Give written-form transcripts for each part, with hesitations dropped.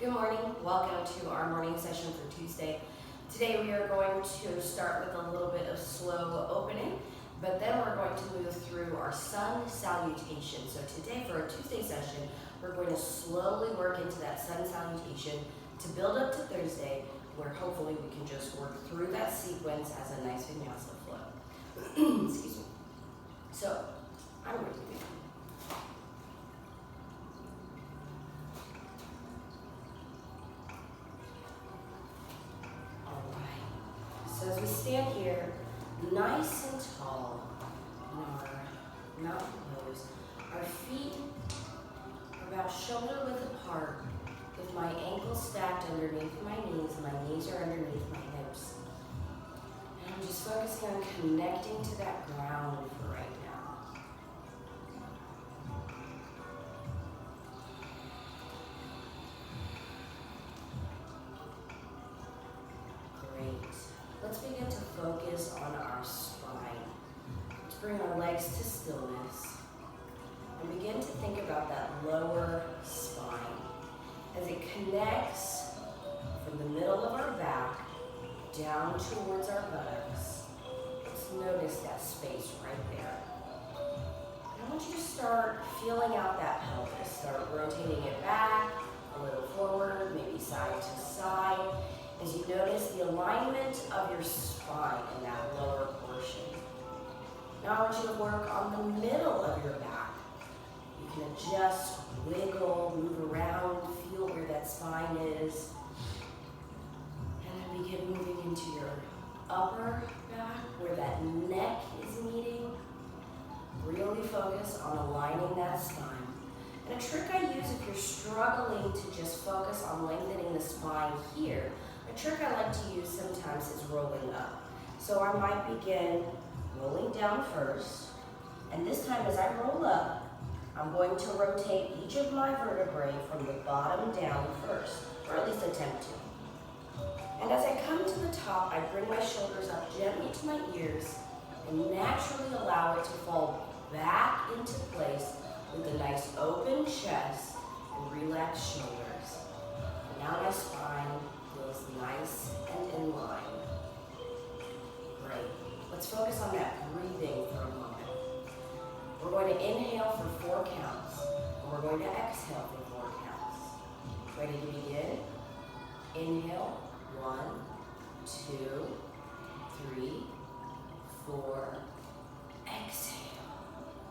Good morning. Welcome to our morning session for Tuesday. Today we are going to start with a little bit of slow opening, but then we're going to move through our Sun Salutation. So today for our Tuesday session, we're going to slowly work into that Sun Salutation to build up to Thursday, where hopefully we can just work through that sequence as a nice vinyasa flow. Excuse me. So I'm ready to begin. So as we stand here, nice and tall in our mountain pose, our feet are about shoulder width apart with my ankles stacked underneath my knees are underneath my hips. And I'm just focusing on connecting to that ground for right now. Great. Let's begin to focus on our spine. Let's bring our legs to stillness and begin to think about that lower spine as it connects from the middle of our back down towards our buttocks. Let's notice that space right there. And I want you to start feeling out that pelvis. Start rotating it back, a little forward, maybe side to side, as you notice the alignment of your spine in that lower portion. Now I want you to work on the middle of your back. You can adjust, wiggle, move around, feel where that spine is. And then begin moving into your upper back, where that neck is meeting. Really focus on aligning that spine. And a trick I use if you're struggling to just focus on lengthening the spine here, a trick I like to use sometimes is rolling up. So I might begin rolling down first, and this time as I roll up, I'm going to rotate each of my vertebrae from the bottom down first, or at least attempt to. And as I come to the top, I bring my shoulders up gently to my ears and naturally allow it to fall back into place with a nice open chest and relaxed shoulders. And now my spine feels nice and in line. Great. Let's focus on that breathing for a moment. We're going to inhale for 4 counts, and we're going to exhale for 4 counts. Ready to begin? Inhale, 1, 2, 3, 4. Exhale,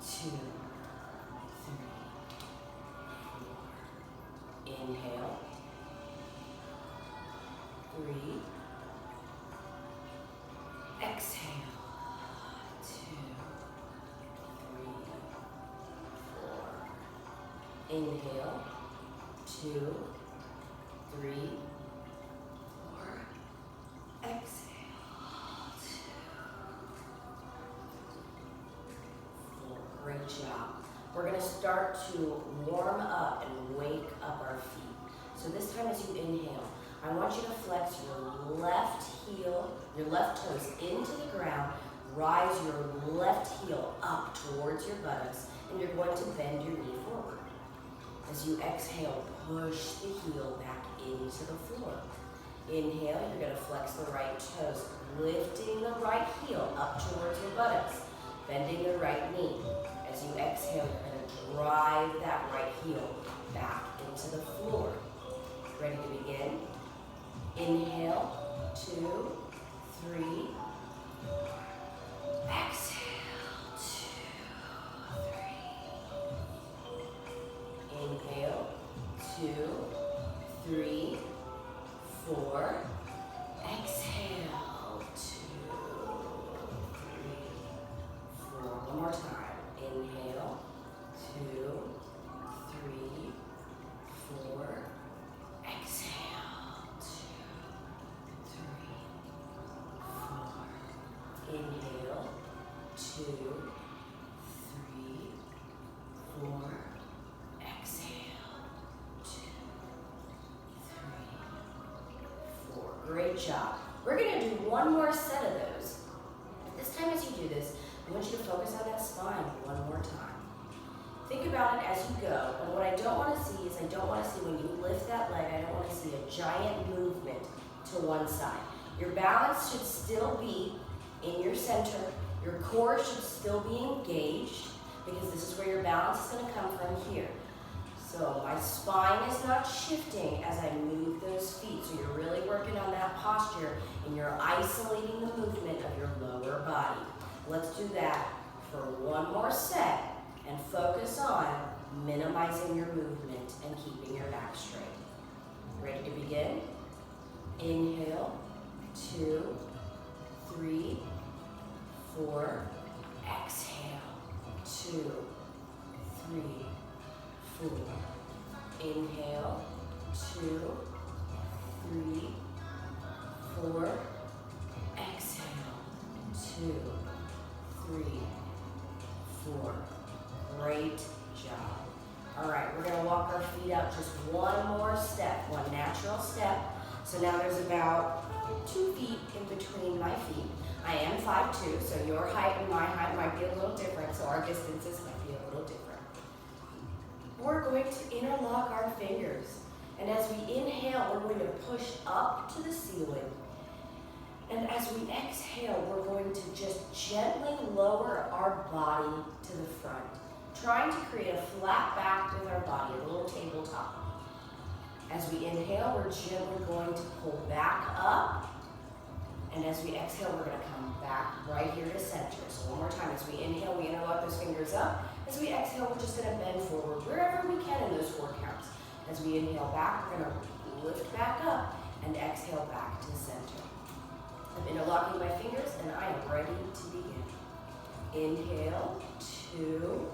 2, 3, 4. Inhale. 3. Exhale. 2, 3, 4. Inhale. 2, 3, 4. Exhale. 2, 4. Great job. We're going to start to warm up and wake up our feet. So this time as you inhale, I want you to flex your left heel, your left toes into the ground, rise your left heel up towards your buttocks, and you're going to bend your knee forward. As you exhale, push the heel back into the floor. Inhale, you're going to flex the right toes, lifting the right heel up towards your buttocks, bending the right knee. As you exhale, you're going to drive that right heel back into the floor. Ready to begin? Inhale, 2, 3. Exhale, 2, 3. Inhale, 2, 3, 4. Exhale, 2, 3, 4. One more time. Inhale, 2, 3, 4. Exhale, 2, 3, 4. Inhale, 2, 3, 4. Exhale, 2, 3, 4. Great job. We're going to do one more set of those. But this time as you do this, I want you to focus on that spine one more time. Think about it as you go. And what I don't want to see is I don't want to see when you lift that leg, I don't want to see a giant movement to one side. Your balance should still be in your center. Your core should still be engaged because this is where your balance is going to come from here. So my spine is not shifting as I move those feet. So you're really working on that posture and you're isolating the movement of your lower body. Let's do that for one more set and focus on minimizing your movement and keeping your back straight. Ready to begin? Inhale, 2, 3, 4. Exhale, 2, 3, 4. Inhale, 2, 3, 4. Exhale, 2, 3, 4. Great job. All right, we're gonna walk our feet up just one more step, one natural step. So now there's about 2 feet in between my feet. I am 5'2", so your height and my height might be a little different, so our distances might be a little different. We're going to interlock our fingers. And as we inhale, we're going to push up to the ceiling. And as we exhale, we're going to just gently lower our body to the front, trying to create a flat back with our body, a little tabletop. As we inhale, we're gently going to pull back up. And as we exhale, we're going to come back right here to center. So one more time, as we inhale, we interlock those fingers up. As we exhale, we're just going to bend forward wherever we can in those 4 counts. As we inhale back, we're going to lift back up and exhale back to center. I'm interlocking my fingers and I am ready to begin. Inhale, 2,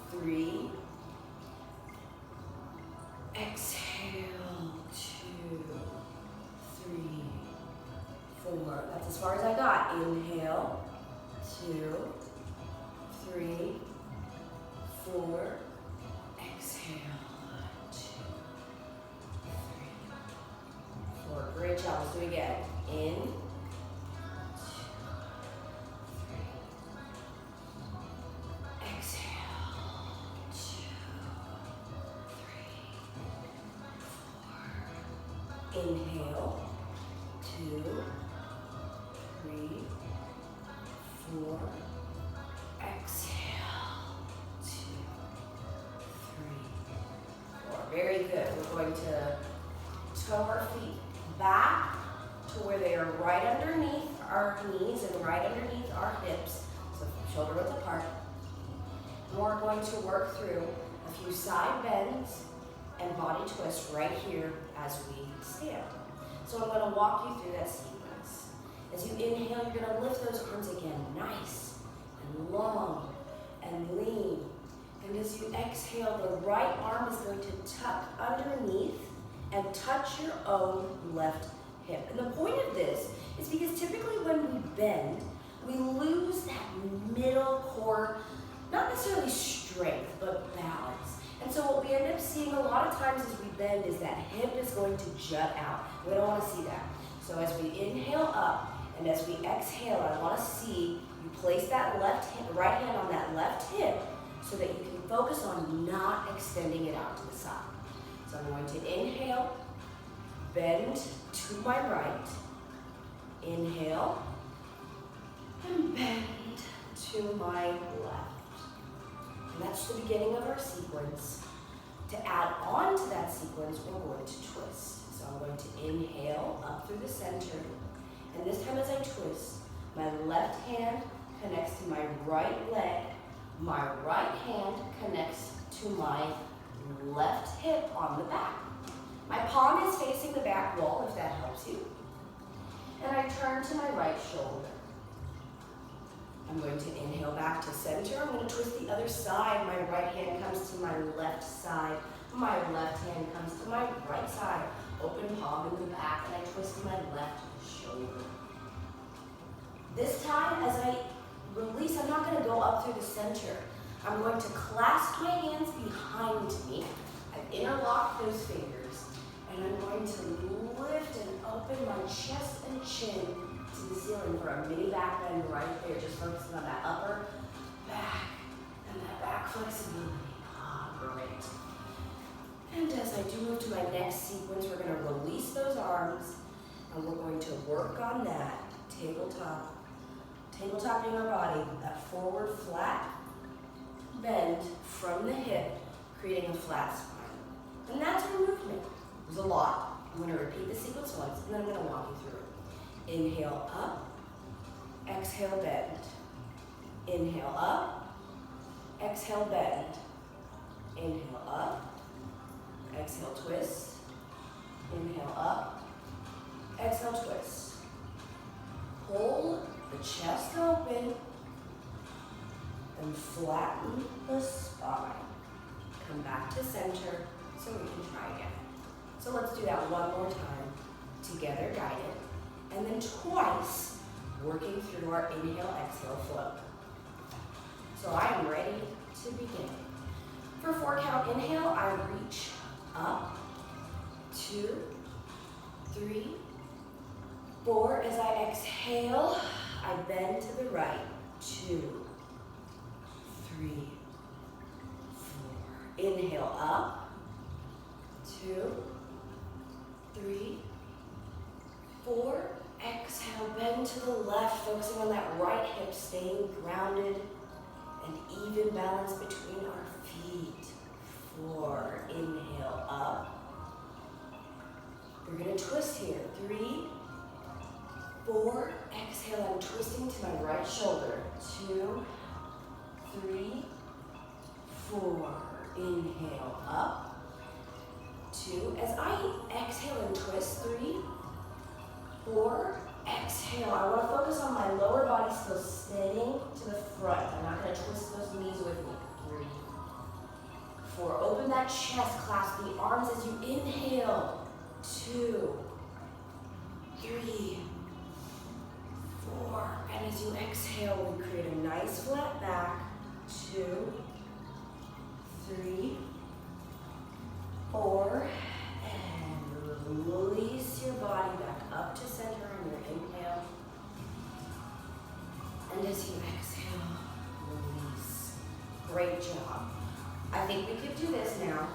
3. Exhale, 2, 3, 4. That's as far as I got. Inhale, 2, 3, 4. Exhale, 2, 3, 4. Great job. Let's do it again. In, 2, 3. Exhale, 2, 3, 4. Inhale, 2, 3, 4. Exhale, 2, 3, 4. Very good. We're going to toe our feet back to where they are right underneath our knees and right underneath our hips, so shoulder width apart. And we're going to work through a few side bends and body twists right here as we stand. So I'm going to walk you through that sequence. As you inhale, you're going to lift those arms again, nice and long and lean. And as you exhale, the right arm is going to tuck underneath and touch your own left hip. And the point of this is because typically when we bend, we lose that middle core, not necessarily strength, but balance. And so what we end up seeing a lot of times as we bend is that hip is going to jut out. We don't want to see that. So as we inhale up and as we exhale, I want to see you place that right hand on that left hip so that you can focus on not extending it out to the side. So I'm going to inhale, bend to my right, inhale, and bend to my left. And that's the beginning of our sequence. To add on to that sequence, we're going to twist. So I'm going to inhale up through the center, and this time as I twist, my left hand connects to my right leg, my right hand connects to my left hip on the back. My palm is facing the back wall, if that helps you. And I turn to my right shoulder. I'm going to inhale back to center. I'm going to twist the other side. My right hand comes to my left side. My left hand comes to my right side. Open palm in the back, and I twist my left shoulder. This time, as I release, I'm not going to go up through the center. I'm going to clasp my hands behind me. I've interlocked those fingers, and I'm going to lift and open my chest and chin to the ceiling for a mini back bend right there, just focusing on that upper back and that back flexibility. Great. And as I do move to my next sequence, we're going to release those arms, and we're going to work on that tabletop. Tabletoping our body, that forward flat bend from the hip, creating a flat spine. And that's our movement. There's a lot. I'm going to repeat the sequence once, and then I'm going to walk you through it. Inhale up, exhale bend. Inhale up, exhale bend. Inhale up, exhale twist. Inhale up, exhale twist. Hold the chest open and flatten the spine. Come back to center so we can try again. So let's do that one more time, together guided, and then twice working through our inhale, exhale flow. So I am ready to begin. For 4 count inhale, I reach up, 2, 3, 4. As I exhale, I bend to the right, 2, 3, 4. Inhale up, 2, 3, 4. Exhale, bend to the left, focusing on that right hip, staying grounded and even balance between our feet. 4, inhale up. We're gonna twist here, 3, 4, exhale, I'm twisting to my right shoulder, 2, 3, 4, inhale up, 2, as I exhale and twist, 3, 4, exhale, I want to focus on my lower body still staying to the front. I'm not going to twist those knees with me. 3, 4, open that chest, clasp the arms as you inhale. 2, 3, 4, and as you exhale, we create a nice flat back. 2, 3, 4, and release your body back up to center on your inhale. And as you exhale, release. Great job. I think we could do this now.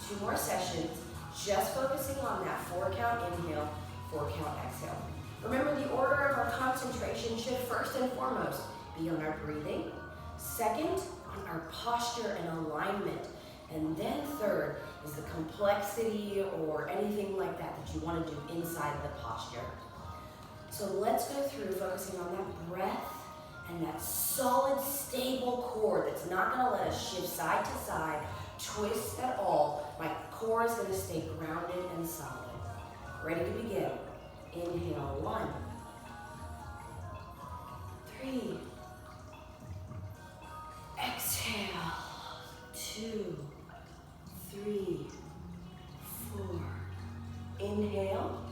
2 more sessions, just focusing on that 4 count inhale, 4 count exhale. Remember, the order of our concentration should first and foremost be on our breathing, second, on our posture and alignment, and then third is the complexity or anything like that that you want to do inside the posture. So let's go through focusing on that breath and that solid, stable core that's not going to let us shift side to side, twist at all. My core is going to stay grounded and solid. Ready to begin. Inhale, 1, 3. Exhale, 2, 3, 4. Inhale,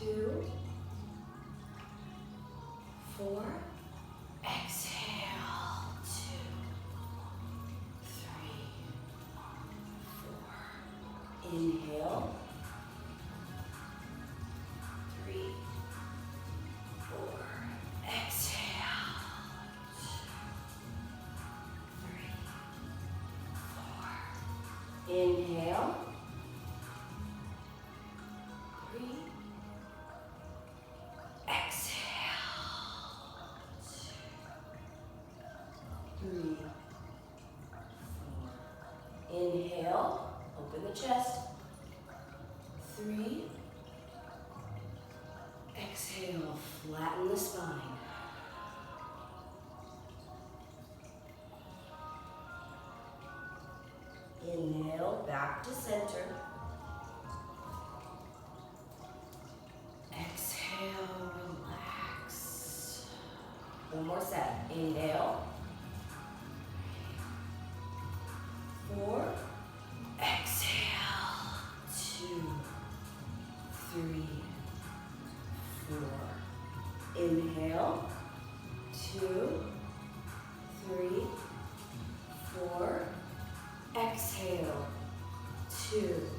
2, 4. Exhale, 2, 3, 4. Inhale, 3, 4. Exhale, 2, 3, 4. Inhale, 3. Exhale, 2, 3, 4. Inhale, open the chest. 3. Exhale, flatten the spine. Inhale, back to center. Exhale, relax. One more set. Inhale. 4. Exhale. 2, 3, 4. Inhale. 2, 3, 4. Exhale. 2,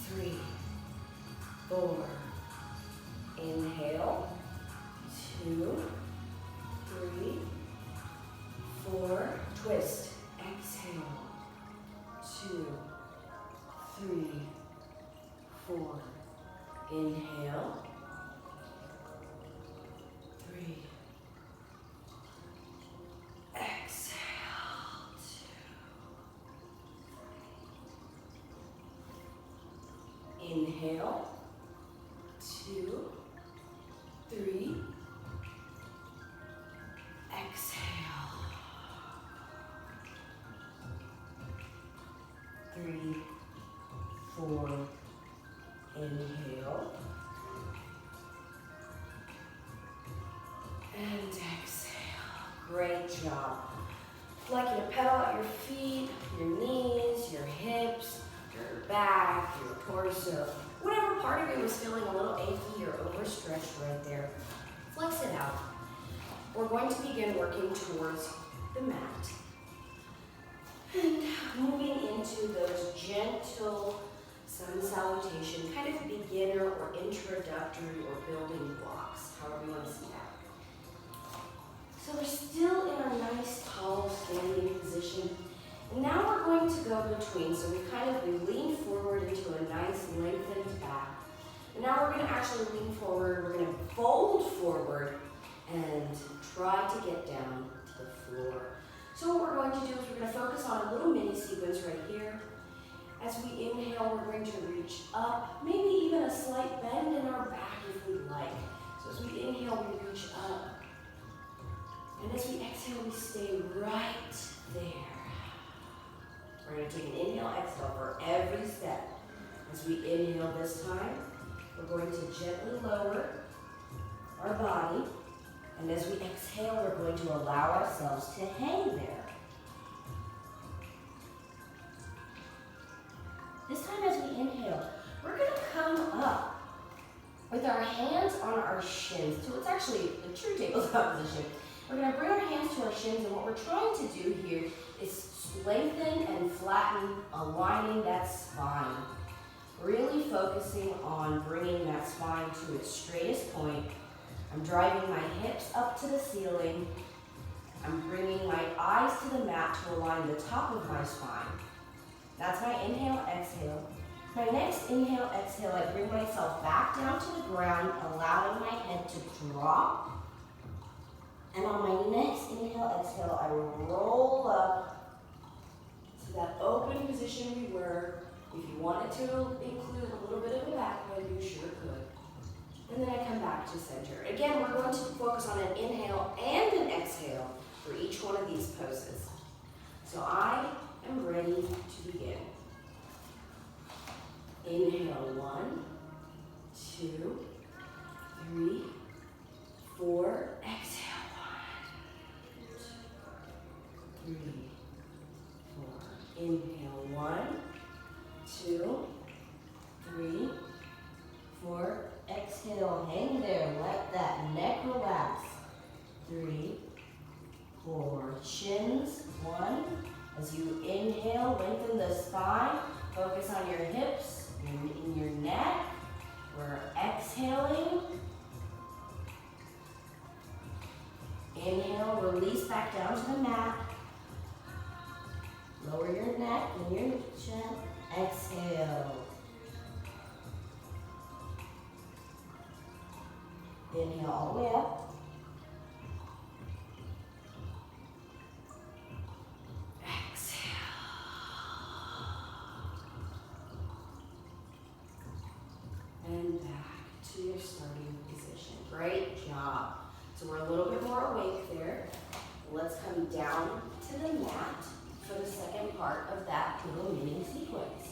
3, 4. Inhale. 2, 3, 4. Twist. Exhale. Great job. I'd like you to pedal out your feet, your knees, your hips, your back, your torso. Whatever part of you is feeling a little achy or overstretched right there, flex it out. We're going to begin working towards the mat. And moving into those gentle sun salutation, kind of beginner or introductory or building blocks, however you want to see that. So we're still in our nice, tall, standing position. And now we're going to go between. So we lean forward into a nice lengthened back. And now we're going to actually lean forward. We're going to fold forward and try to get down to the floor. So what we're going to do is we're going to focus on a little mini sequence right here. As we inhale, we're going to reach up, maybe even a slight bend in our back if we'd like. So as we inhale, we reach up. And as we exhale, we stay right there. We're going to take an inhale, exhale for every step. As we inhale this time, we're going to gently lower our body. And as we exhale, we're going to allow ourselves to hang there. This time as we inhale, we're going to come up with our hands on our shins. So it's actually a true tabletop position. We're going to bring our hands to our shins, and what we're trying to do here is lengthen and flatten, aligning that spine. Really focusing on bringing that spine to its straightest point. I'm driving my hips up to the ceiling. I'm bringing my eyes to the mat to align the top of my spine. That's my inhale, exhale. My next inhale, exhale, I bring myself back down to the ground, allowing my head to drop. And on my next inhale, exhale, I roll up to that open position we were. If you wanted to include a little bit of a back bend, you sure could. And then I come back to center. Again, we're going to focus on an inhale and an exhale for each one of these poses. So I am ready to begin. Inhale, 1, 2, 3, 4. Exhale, 1, 2, 3, 4. Inhale, 1, 2, 3, 4. Exhale, hang there, let that neck relax. 3, 4, chins, 1. As you inhale, lengthen the spine, focus on your hips, in your neck. We're exhaling. Inhale, release back down to the mat. Lower your neck and your chin. Exhale. Inhale all the way up. Exhale. And back to your starting position. Great job. So we're a little bit more awake there. Let's come down to the mat for the second part of that little mini sequence.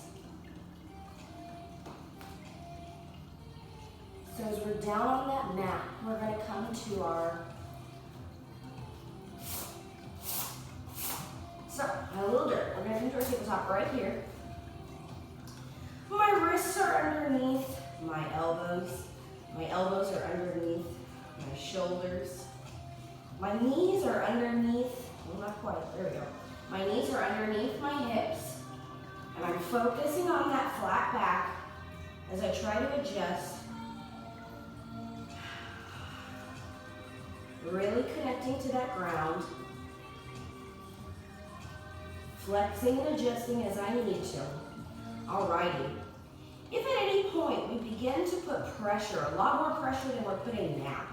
So as we're down on that mat, we're going to come to our, a little dirt. We're going to come to our tabletop right here. My wrists are underneath my elbows. My elbows are underneath my shoulders. My knees are underneath, well, not quite, there we go. My knees are underneath my hips. And I'm focusing on that flat back as I try to adjust. Really connecting to that ground. Flexing and adjusting as I need to. Alrighty. If at any point we begin to put pressure, a lot more pressure than we're putting now,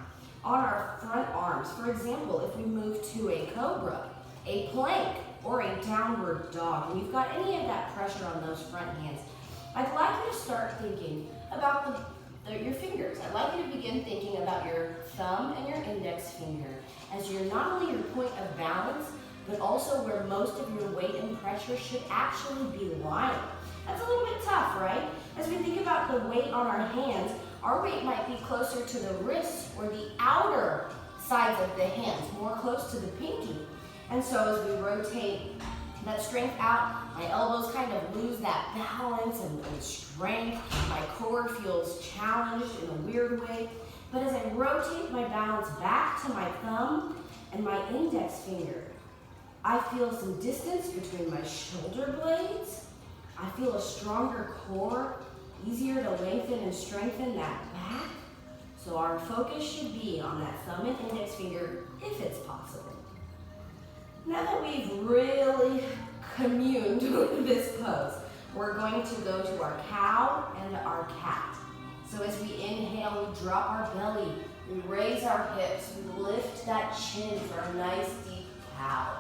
on our front arms, for example, if we move to a cobra, a plank, or a downward dog, and you've got any of that pressure on those front hands, I'd like you to start thinking about your fingers. I'd like you to begin thinking about your thumb and your index finger as you're not only your point of balance, but also where most of your weight and pressure should actually be lying. That's a little bit tough, right? As we think about the weight on our hands, our weight might be closer to the wrists or the outer sides of the hands, more close to the pinky. And so as we rotate that strength out, my elbows kind of lose that balance and strength. My core feels challenged in a weird way. But as I rotate my balance back to my thumb and my index finger, I feel some distance between my shoulder blades. I feel a stronger core, easier to lengthen and strengthen that back. So our focus should be on that thumb and index finger if it's possible. Now that we've really communed with this pose, we're going to go to our cow and our cat. So as we inhale, we drop our belly, we raise our hips, we lift that chin for a nice deep cow.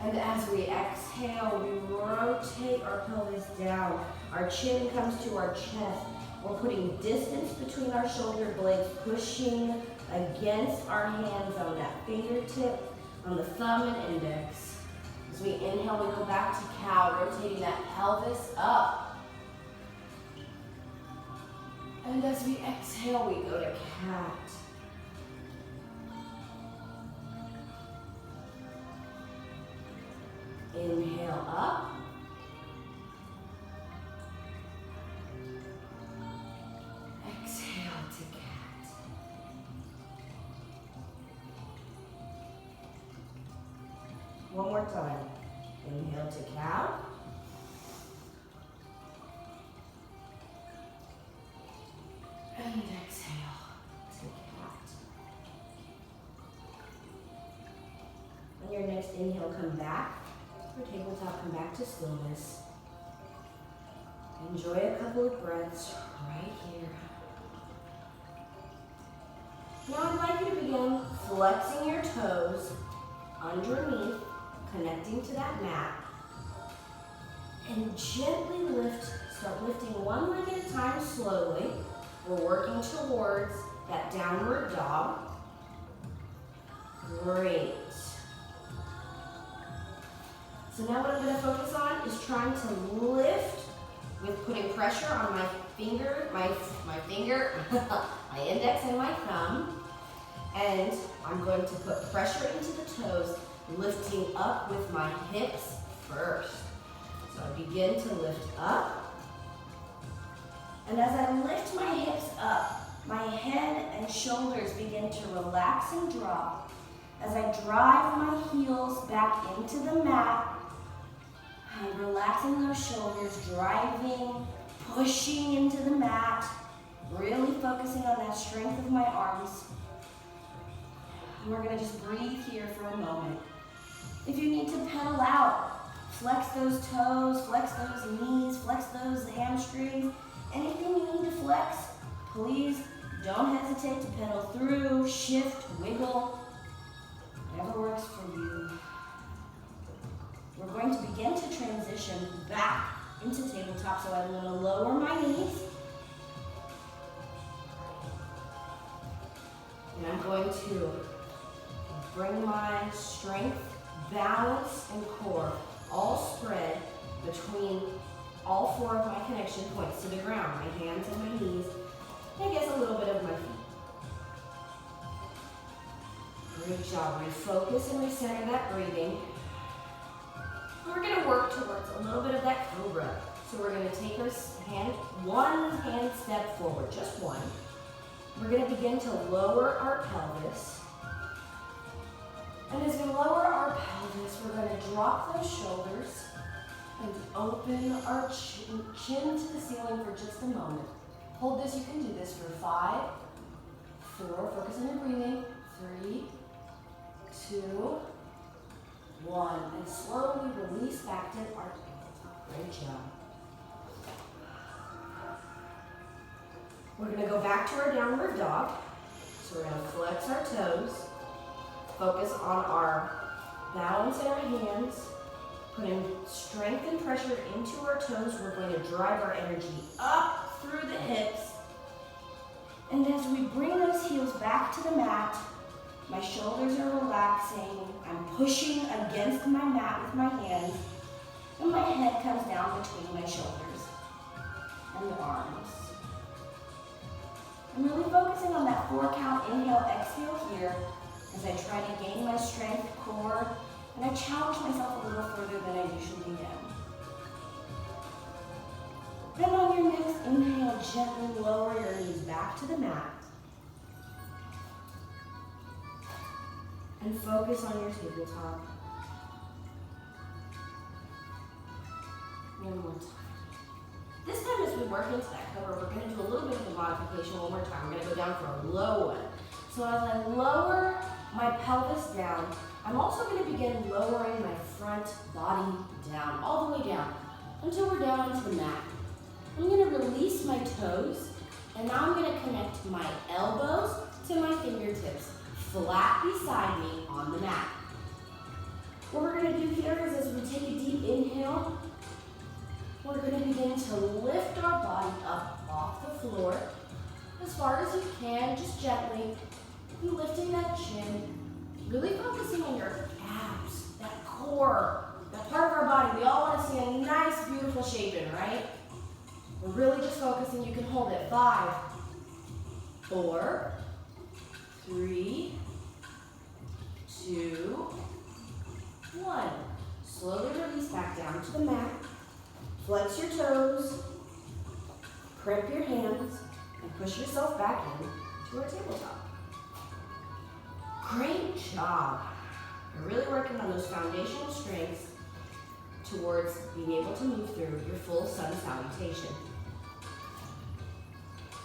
And as we exhale, we rotate our pelvis down. Our chin comes to our chest. We're putting distance between our shoulder blades, pushing against our hands on that fingertip, on the thumb and index. As we inhale, we go back to cow, rotating that pelvis up. And as we exhale, we go to cat. Inhale up. Exhale to cat. One more time. Inhale to cow. And exhale to cat. On your next inhale, come back. For tabletop, come back to stillness. Enjoy a couple of breaths right here. Now I'd like you to begin flexing your toes underneath, connecting to that mat. And gently lift, start lifting one leg at a time slowly. We're working towards that downward dog. Great. So now what I'm going to focus on is trying to lift with putting pressure on my finger, my index and my thumb. And I'm going to put pressure into the toes, lifting up with my hips first. So I begin to lift up. And as I lift my hips up, my head and shoulders begin to relax and drop. As I drive my heels back into the mat, I'm relaxing those shoulders, driving, pushing into the mat, really focusing on that strength of my arms. And we're gonna just breathe here for a moment. If you need to pedal out, flex those toes, flex those knees, flex those hamstrings, anything you need to flex, please don't hesitate to pedal through, shift, wiggle, whatever works for you. We're going to begin to transition back into tabletop, so I'm going to lower my knees. And I'm going to bring my strength, balance, and core all spread between all four of my connection points to the ground, my hands and my knees, and I guess a little bit of my feet. Great job. Refocus and recenter that breathing. We're going to work towards a little bit of that cobra. So we're going to take our one hand step forward, just one. We're going to begin to lower our pelvis. And as we lower our pelvis, we're going to drop those shoulders and open our chin to the ceiling for just a moment. Hold this, you can do this for 5, 4, focus on your breathing, 3, 2, 1, and slowly release back to our tabletop. Great job. We're going to go back to our downward dog. So we're going to flex our toes, focus on our balance in our hands, putting strength and pressure into our toes. We're going to drive our energy up through the hips. And as we bring those heels back to the mat, my shoulders are relaxing. I'm pushing against my mat with my hands, and my head comes down between my shoulders and the arms. I'm really focusing on that 4 count inhale, exhale here. Salutation begin. Then on your next inhale, gently lower your knees back to the mat. And focus on your tabletop. One more time. This time as we work into that cover, we're going to do a little bit of a modification one more time. We're going to go down for a low one. So as I lower my pelvis down, I'm also going to begin lowering my front body down, all the way down, until we're down into the mat. I'm going to release my toes, and now I'm going to connect my elbows to my fingertips, flat beside me on the mat. What we're going to do here is as we take a deep inhale, we're going to begin to lift our body up off the floor as far as you can, just gently. Be lifting that chin, really focusing on your abs, that core, that part of our body. We all want to see a nice, beautiful shape in, right? We're really just focusing. You can hold it. 5, 4, 3, 2, 1. Slowly release back down to the mat. Flex your toes, crimp your hands, and push yourself back in to our tabletop. Great job. You're really working on those foundational strengths towards being able to move through your full Sun Salutation.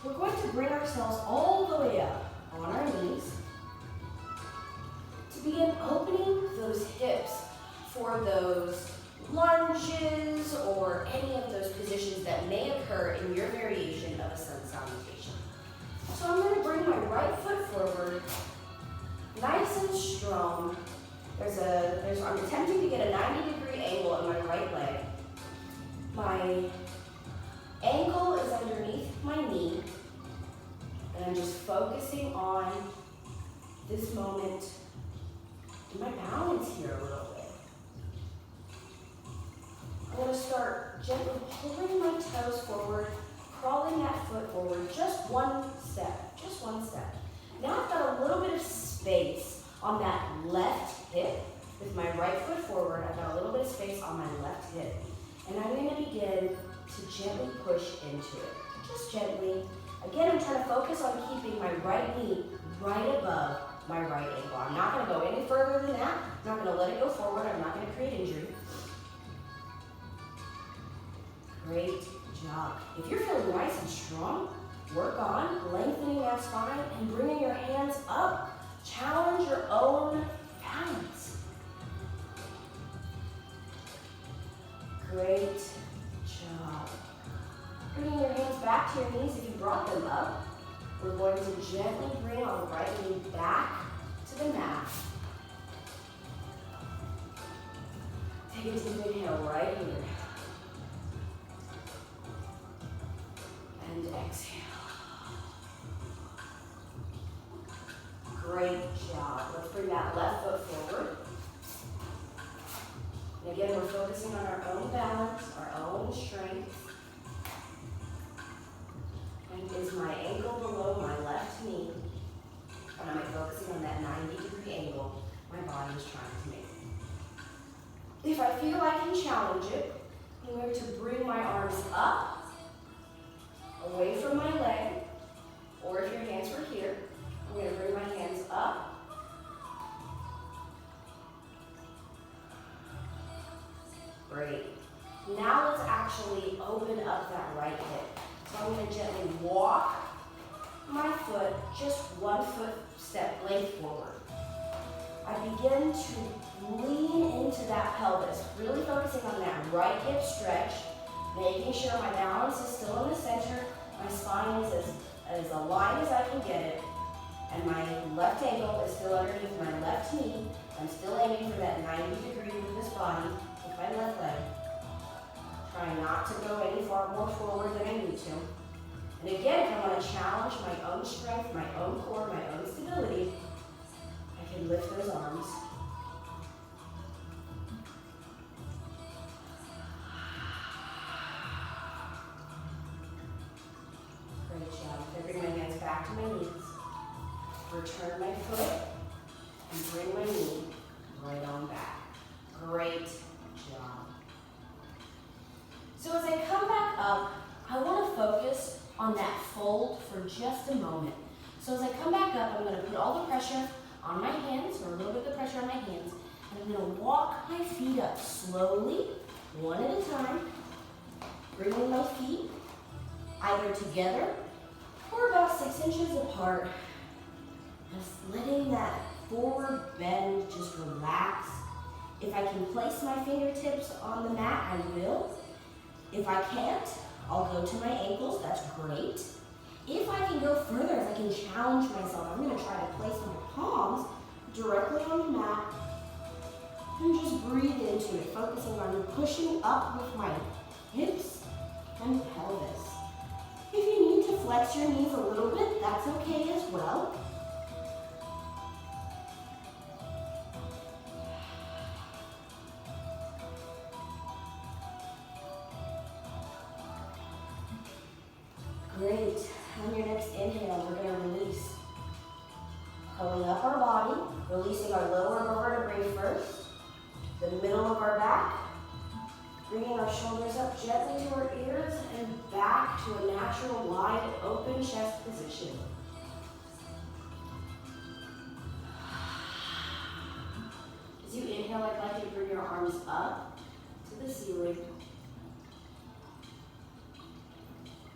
We're going to bring ourselves all the way up on our knees to begin opening those hips for those lunges or any of those positions that may occur in your variation of a Sun Salutation. So I'm going to bring my right foot forward, nice and strong. I'm attempting to get a 90-degree angle in my right leg. My ankle is underneath my knee, and I'm just focusing on this moment and my balance here a little bit. I'm going to start gently pulling my toes forward, crawling that foot forward, just one step, just one step. Now I've got a little bit of space on that left hip. With my right foot forward, I've got a little bit of space on my left hip. And I'm going to begin to gently push into it, just gently. Again, I'm trying to focus on keeping my right knee right above my right ankle. I'm not going to go any further than that. I'm not going to let it go forward. I'm not going to create injury. Great job. If you're feeling nice and strong, work on lengthening that spine and bringing your hands up. Challenge your own balance. Great job. Bringing your hands back to your knees if you brought them up. We're going to gently bring our right knee back to the mat. Take a deep inhale right here. And exhale. Great job. Let's bring that left foot forward. And again, we're focusing on our own balance, our own strength. And is my ankle below my left knee? And am I focusing on that 90-degree angle my body is trying to make? If I feel I can challenge it, I'm going to bring my arms up, away from my leg, or if your hands were here, I'm going to bring my hands up. Great. Now let's actually open up that right hip. So I'm going to gently walk my foot just 1 foot step length forward. I begin to lean into that pelvis, really focusing on that right hip stretch, making sure my balance is still in the center, my spine is as aligned as I can get it, and my left ankle is still underneath my left knee. I'm still aiming for that 90 degree with this body with my left leg. Try not to go any far more forward than I need to. And again, if I want to challenge my own strength, my own core, my own stability, I can lift those arms. Great job. I bring my hands back to my knees. Return my foot and bring my knee right on back. Great job. So as I come back up, I want to focus on that fold for just a moment. So as I come back up, I'm going to put all the pressure on my hands, or a little bit of pressure on my hands, and I'm going to walk my feet up slowly, one at a time, bringing my feet either together or about 6 inches apart. Just letting that forward bend just relax. If I can place my fingertips on the mat, I will. If I can't, I'll go to my ankles, that's great. If I can go further, if I can challenge myself, I'm gonna try to place my palms directly on the mat and just breathe into it, focusing on pushing up with my hips and pelvis. If you need to flex your knees a little bit, that's okay as well. Great. On your next inhale, we're going to release. Pulling up our body, releasing our lower vertebrae first, the middle of our back, bringing our shoulders up gently to our ears and back to a natural wide open chest position. As you inhale, I'd like you to bring your arms up to the ceiling.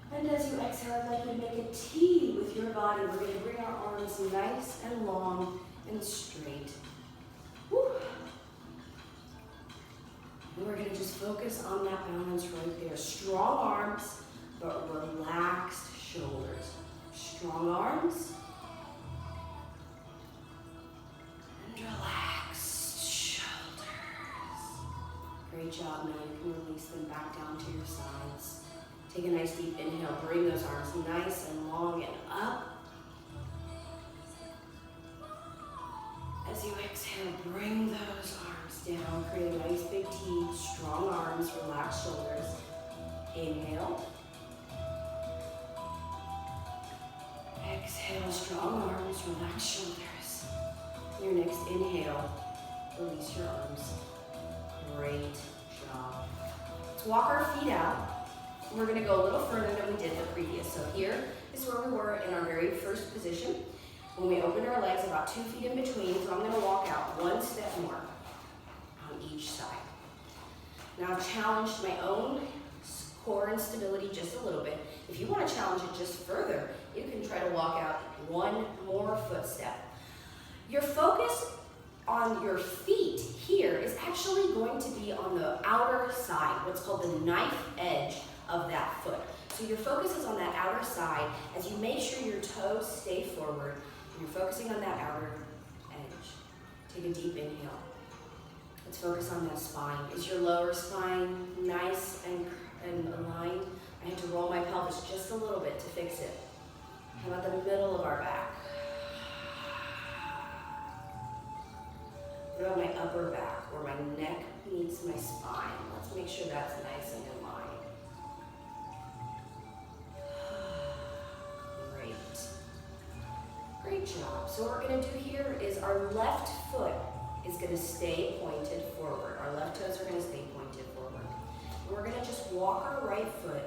And as you exhale, I'd like you to make a T with your body. We're going to bring our arms nice and long and straight. Woo. And we're going to just focus on that balance right there. Strong arms, but relaxed shoulders. Strong arms and relaxed shoulders. Great job. Now you can release them back down to your sides. Take a nice deep inhale, bring those arms nice and long and up. As you exhale, bring those arms down, create a nice big T, strong arms, relaxed shoulders. Inhale. Exhale, strong arms, relaxed shoulders. Your next inhale, release your arms. Great job. Let's walk our feet out. We're going to go a little further than we did the previous. So here is where we were in our very first position. When we opened our legs, about 2 feet in between. So I'm going to walk out one step more on each side. Now I've challenged my own core and stability just a little bit. If you want to challenge it just further, you can try to walk out one more footstep. Your focus on your feet here is actually going to be on the outer side, what's called the knife edge of that foot. So your focus is on that outer side as you make sure your toes stay forward and you're focusing on that outer edge. Take a deep inhale. Let's focus on that spine. Is your lower spine nice and aligned? I had to roll my pelvis just a little bit to fix it. How about the middle of our back? What about my upper back, where my neck meets my spine? Let's make sure that's nice and in line. Great job. So what we're going to do here is our left foot is going to stay pointed forward. Our left toes are going to stay pointed forward. And we're going to just walk our right foot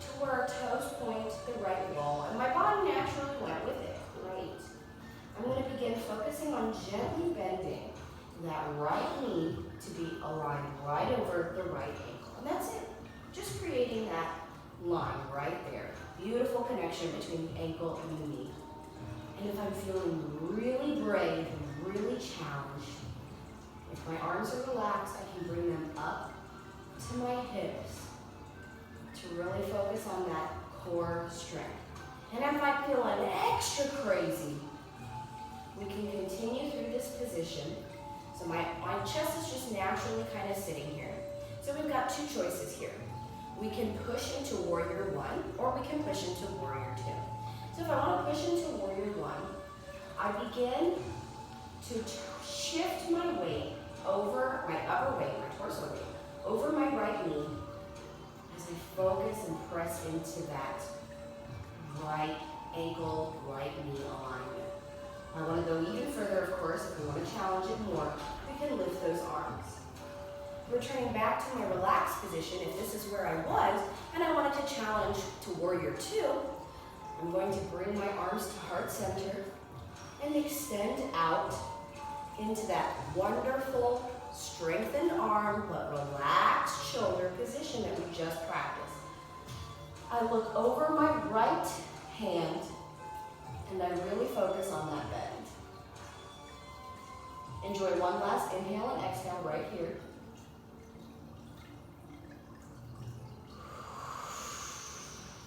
to where our toes point the right wall. And my body naturally went with it. Great. I'm going to begin focusing on gently bending that right knee to be aligned right over the right ankle. And that's it. Just creating that line right there. Beautiful connection between the ankle and the knee. And if I'm feeling really brave and really challenged, if my arms are relaxed, I can bring them up to my hips to really focus on that core strength. And if I feel an extra crazy, we can continue through this position. So my chest is just naturally kind of sitting here. So we've got two choices here. We can push into warrior one, or we can push into warrior two. So if I want to push into warrior one, I begin to shift my weight over my upper weight, my torso weight, over my right knee as I focus and press into that right ankle, right knee alignment. I want to go even further, of course. If we want to challenge it more, we can lift those arms. Returning back to my relaxed position, if this is where I was, and I wanted to challenge to warrior two, I'm going to bring my arms to heart center and extend out into that wonderful strengthened arm but relaxed shoulder position that we just practiced. I look over my right hand and I really focus on that bend. Enjoy one last inhale and exhale right here.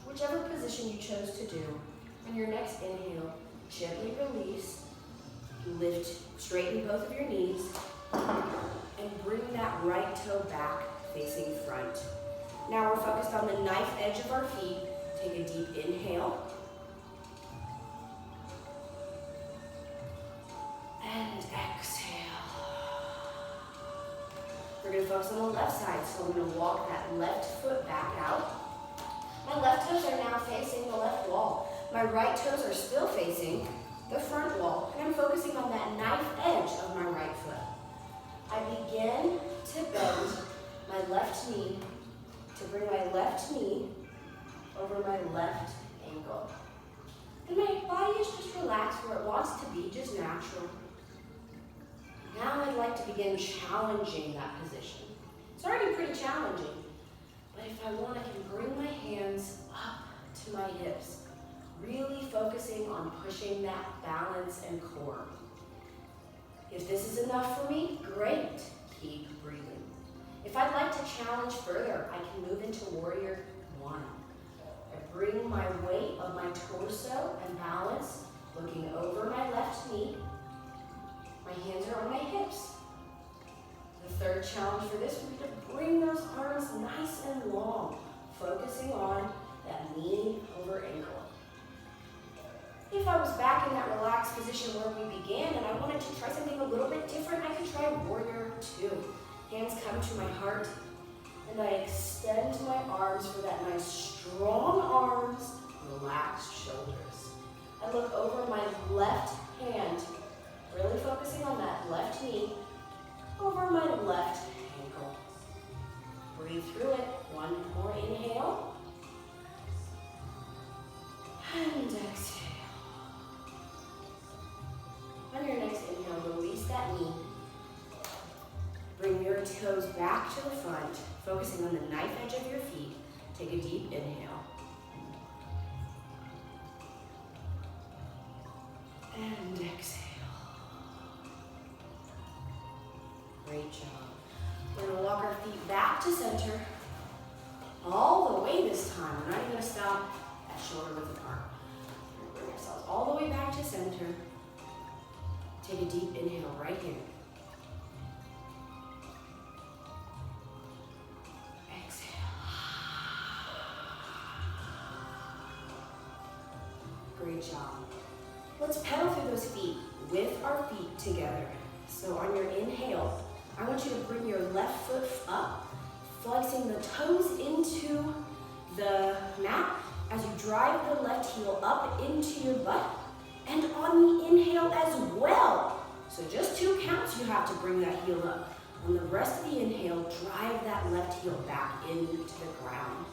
Whichever position you chose to do, on your next inhale, gently release, lift, straighten both of your knees, and bring that right toe back facing front. Now we're focused on the knife edge of our feet. Take a deep inhale. And exhale. We're going to focus on the left side, so I'm going to walk that left foot back out. My left toes are now facing the left wall. My right toes are still facing the front wall, and I'm focusing on that knife edge of my right foot. I begin to bend my left knee to bring my left knee over my left ankle. And my body is just relaxed where it wants to be, just natural. Now I'd like to begin challenging that position. It's already pretty challenging. But if I want, I can bring my hands up to my hips, really focusing on pushing that balance and core. If this is enough for me, great. Keep breathing. If I'd like to challenge further, I can move into warrior one. I bring my weight of my torso and balance, looking over my left knee. My hands are on my hips. The third challenge for this would be to bring those arms nice and long, focusing on that knee over ankle. If I was back in that relaxed position where we began and I wanted to try something a little bit different, I could try warrior two. Hands come to my heart, and I extend my arms for that nice strong arms, relaxed shoulders. I look over my left hand, really focusing on that left knee, over my left ankle. Breathe through it. One more inhale. And exhale. On your next inhale, release that knee. Bring your toes back to the front, focusing on the knife edge of your feet. Take a deep inhale. And exhale. Great job. We're going to walk our feet back to center. All the way this time. We're not even going to stop at shoulder width apart. We're going to bring ourselves all the way back to center. Take a deep inhale right here. Exhale. Great job. Let's pedal through those feet with our feet together. So on your inhale, I want you to bring your left foot up, flexing the toes into the mat as you drive the left heel up into your butt, and on the inhale as well. So just 2 counts, you have to bring that heel up. On the rest of the inhale, drive that left heel back into the ground.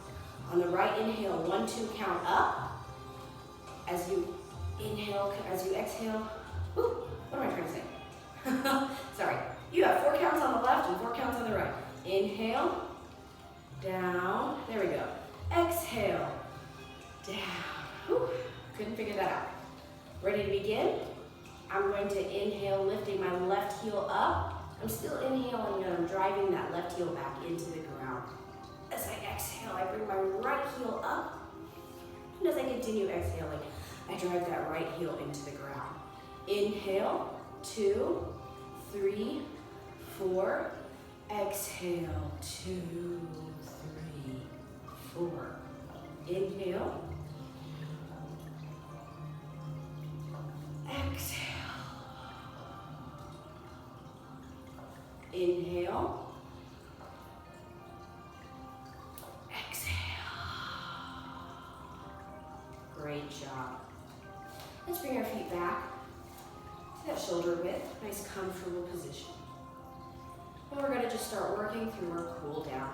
On the right inhale, 1, 2 count up. As you inhale, as you exhale, what am I trying to say? Sorry. You have 4 counts on the left and 4 counts on the right. Inhale, down, there we go. Exhale, down. Whew. Couldn't figure that out. Ready to begin? I'm going to inhale, lifting my left heel up. I'm still inhaling and I'm driving that left heel back into the ground. As I exhale, I bring my right heel up. And as I continue exhaling, I drive that right heel into the ground. Inhale, 2, 3, 4. Exhale, 2, 3, 4. Inhale. Exhale. Inhale. Exhale. Great job. Let's bring our feet back to that shoulder width, nice comfortable position. And we're going to just start working through our cool down.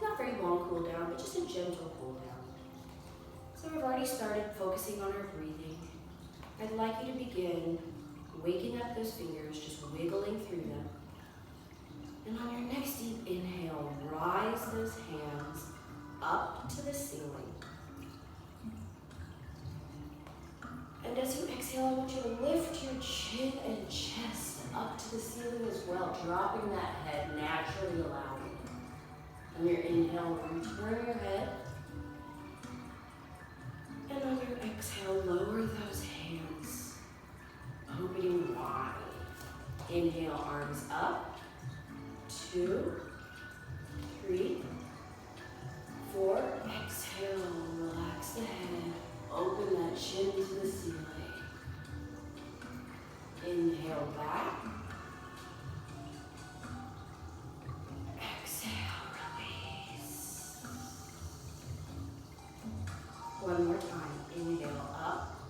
Not very long cool down, but just a gentle cool down. So we've already started focusing on our breathing. I'd like you to begin waking up those fingers, just wiggling through them. And on your next deep inhale, rise those hands up to the ceiling. And as you exhale, I want you to lift your chin and chest up to the ceiling as well, dropping that head naturally, allowing it. On your inhale, return your head. And on your exhale, lower those hands, opening wide. Inhale, arms up. 2, 3, 4. Exhale, relax the head. Open that chin to the ceiling. Inhale back. Exhale, release. One more time. Inhale up.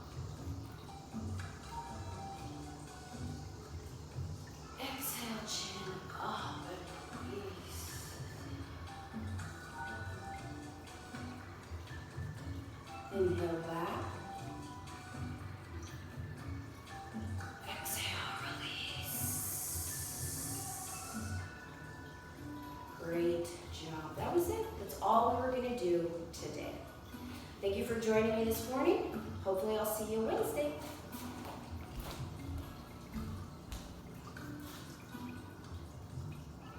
Exhale, chin up and release. Inhale back. Exhale, release. Great job. That was it. That's all we were going to do today. Thank you for joining me this morning. Hopefully I'll see you Wednesday.